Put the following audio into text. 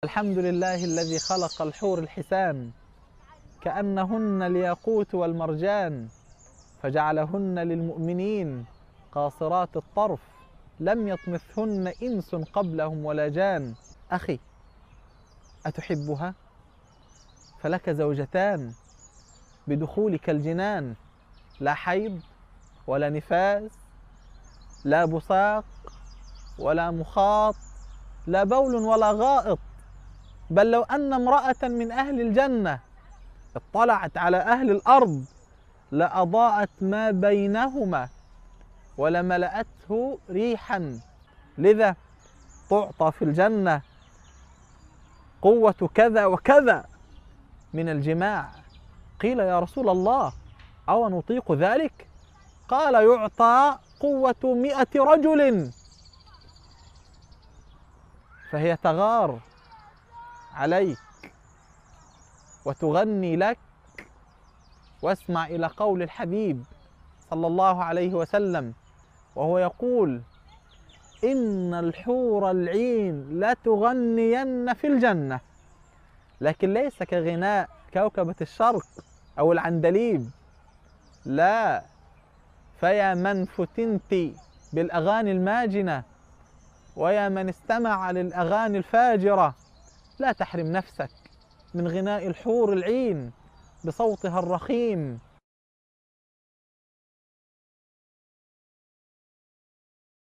الحمد لله الذي خلق الحور الحسان كأنهن الياقوت والمرجان، فجعلهن للمؤمنين قاصرات الطرف لم يطمثهن إنس قبلهم ولا جان. أخي، أتحبها؟ فلك زوجتان بدخولك الجنان، لا حيض ولا نفاس، لا بصاق ولا مخاط، لا بول ولا غائط. بل لو أن امرأة من أهل الجنة اطلعت على أهل الأرض لأضاءت ما بينهما ولملأته ريحا. لذا تعطى في الجنة قوة كذا وكذا من الجماع. قيل يا رسول الله أو نطيق ذلك؟ قال يعطى قوة 100 رجل، فهي تغار عليك وتغني لك. واسمع إلى قول الحبيب صلى الله عليه وسلم وهو يقول: إن الحور العين لتغنين في الجنة، لكن ليس كغناء كوكبة الشرق أو العندليب، لا، فيا من فتنت بالأغاني الماجنة ويا من استمع للأغاني الفاجرة، لا تحرم نفسك من غناء الحور العين بصوتها الرخيم